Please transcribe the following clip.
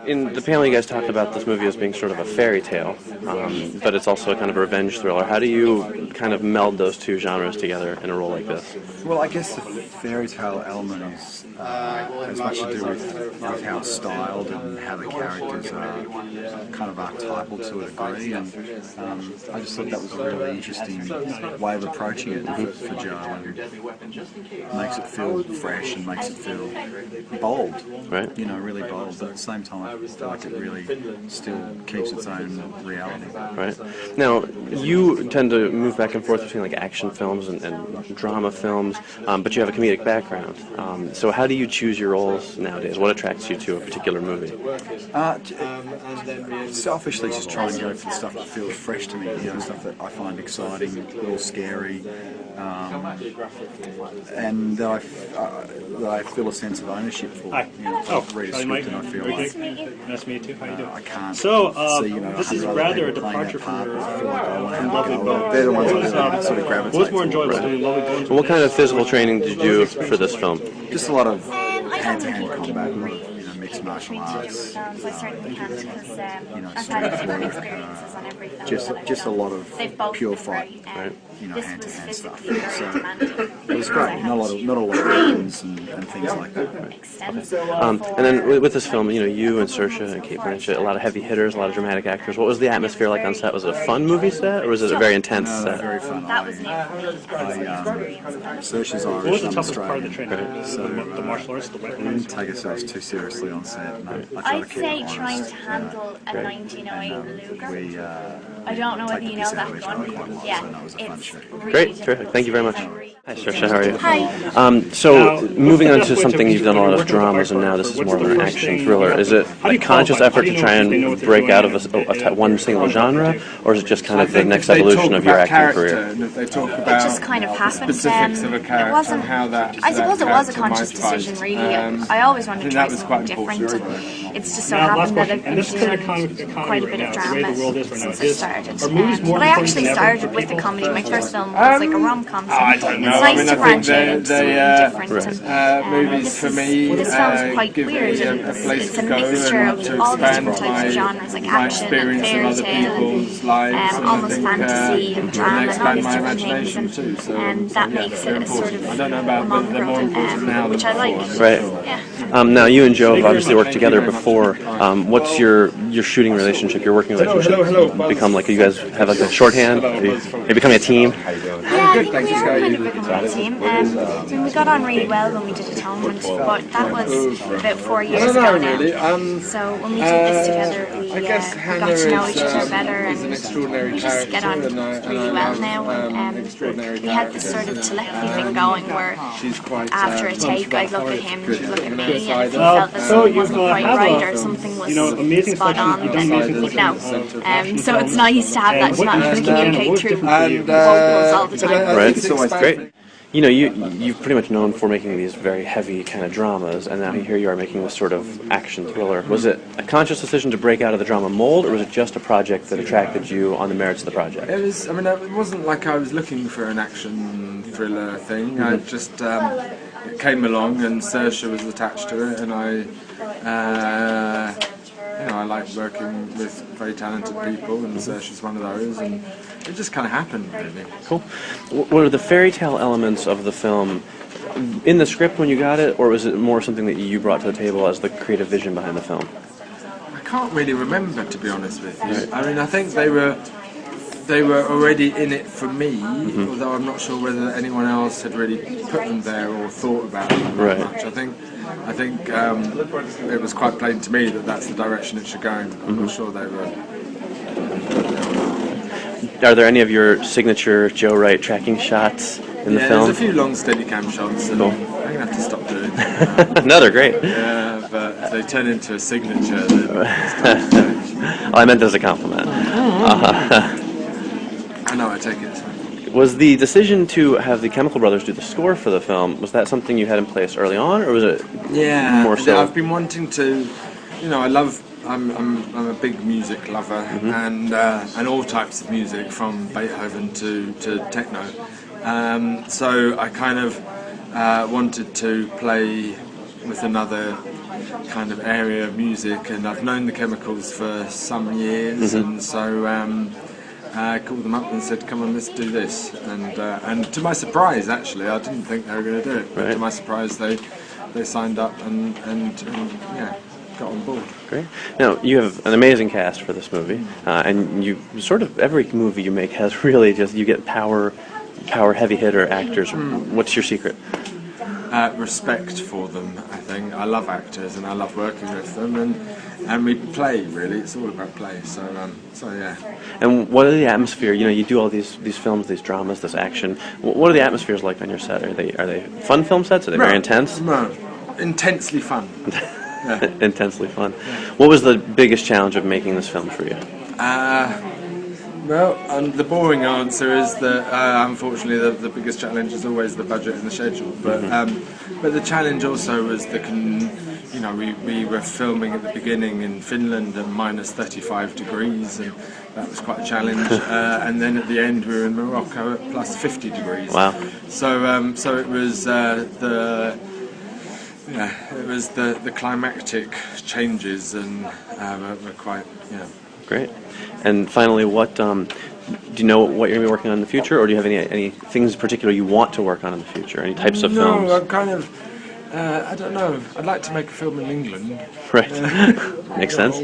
In the panel, you guys talked about this movie as being sort of a fairy tale, but it's also a kind of a revenge thriller. How do you kind of meld those two genres together in a role like this? Well, I guess the fairy tale element is has much to do with how it's styled and how the characters are kind of archetypal to a degree, and I just thought that was a really interesting way of approaching it for Joe, and makes it feel fresh and makes it feel bold, right? You know, really bold, but at the same time I feel like it really still keeps its own reality. Right. Now, you tend to move back and forth between like action films and drama films, but you have a comedic background. So how do you choose your roles nowadays? What attracts you to a particular movie? Selfishly, just try and go for the stuff that feels fresh to me, you know, stuff that I find exciting, a little scary, and that I feel a sense of ownership for. Hi. You know, if I read a script and I feel like Nice to meet you. How you doing? I can't. So, see, you know, this is rather a departure from your Lovely Bones. They're the ones I sort of gravitate. What's more enjoyable, doing Lovely Bones? What kind of physical training did you do for this film? Just a lot of hand-to-hand combat, mixed martial arts. I started the camp because I've strength had different work, experiences on every film. just a lot of pure fight, right? Hand-to-hand stuff. So it was great. Not a lot of weapons and things like that. And then with this film, you and Saoirse and Kate Blanchett, a lot of heavy hitters, a lot of dramatic actors. What was the atmosphere like on set? Was it a fun movie set, or was it a very intense set? Very fun. That was new. Saoirse's What was Irish, the I'm toughest part of the Australian, training? so The martial arts, the we weapons? didn't take ourselves too seriously on set. No, I try to I'd keep say it trying honest. to handle a 1908 Luger. We I don't know whether take you the know piss out of that each other gun. quite a lot, Yeah, so that was a fun it's shoot. really Great, difficult. terrific. Thank you very much. Hi, Saoirse, how are you? Hi. So, moving on to something you've done a lot of dramas, and now this is more of an action thriller. Is it a conscious effort to try and break out of one single genre, or is it just kind of the next evolution of your acting career? It just kind of happened. It wasn't. I suppose it was a conscious decision, really. I always wanted to try something different, and it's just so happened that I've been doing quite a bit of drama since I started. But I actually started with the comedy. My first film was like a rom-com, so it's nice to branch out into something different. Movies for me This film's quite weird, and it's a mixture of all these different types of genres, like action and fairy tale, and almost fantasy and drama, and all these different things, and that makes it a sort of mongrel, which I like. Right. Yeah. Now, you and Joe have obviously worked together before. What's your shooting relationship, your working relationship? Become like, you guys have like a shorthand? Are you becoming a team? Yeah, I think we are kind of becoming a team. We got on really well when we did Atonement, but that was about 4 years ago now. So when we did this together, we got to know each other better, and we just get on really well now. And we had this sort of telepathy thing going where after a take I'd look at him, he'd look at me, and if he felt that something wasn't quite right or something was spot on, then he'd know. So it's nice to have that, to not have to communicate through vocals all the time. Right. It's always great. You've pretty much known for making these very heavy kind of dramas, and now here you are making this sort of action thriller. Was it a conscious decision to break out of the drama mold, or was it just a project that attracted you on the merits of the project? It was. I mean, it wasn't like I was looking for an action thriller thing. I just it came along, and Saoirse was attached to it, and I like working with very talented people, and Saoirse's one of those, and it just kind of happened, really. Cool. What are the fairy tale elements of the film in the script when you got it, or was it more something that you brought to the table as the creative vision behind the film? I can't really remember, to be honest with you. Right. I mean, I think they were already in it for me, although I'm not sure whether anyone else had really put them there or thought about them that much. I think it was quite plain to me that that's the direction it should go in. I'm not sure they were. Are there any of your signature Joe Wright tracking shots in the film? There's a few long Steadicam shots, and I'm going to have to stop doing them. No, they're great. Yeah, but they turn into a signature. Well, I meant that as a compliment. I know, I take it. Was the decision to have the Chemical Brothers do the score for the film, was that something you had in place early on, or was it more so? I've been wanting to, I'm a big music lover, and all types of music, from Beethoven to techno. So I kind of wanted to play with another kind of area of music, and I've known the Chemicals for some years, and so I called them up and said, "Come on, let's do this." And to my surprise, actually, I didn't think they were going to do it, but to my surprise, they signed up and yeah, got on board. Great. Now, you have an amazing cast for this movie, and you sort of every movie you make has really just you get power heavy hitter actors. What's your secret? Respect for them, I think. I love actors and I love working with them, and we play, really. It's all about play, so yeah. And what are the atmosphere? You know, you do all these films, these dramas, this action. What are the atmospheres like on your set? Are they fun film sets? Are they very intense? No, intensely fun. Yeah. Intensely fun. What was the biggest challenge of making this film for you? Well, the boring answer is that unfortunately the biggest challenge is always the budget and the schedule. But the challenge also was we were filming at the beginning in Finland at minus 35 degrees, and that was quite a challenge. And then at the end we were in Morocco at plus 50 degrees. Wow. So it was the climactic changes, and were quite Great. And finally, do you know what you're going to be working on in the future, or do you have any things in particular you want to work on in the future? Any types of films? No, I'm kind of, I don't know. I'd like to make a film in England. Right. Makes sense.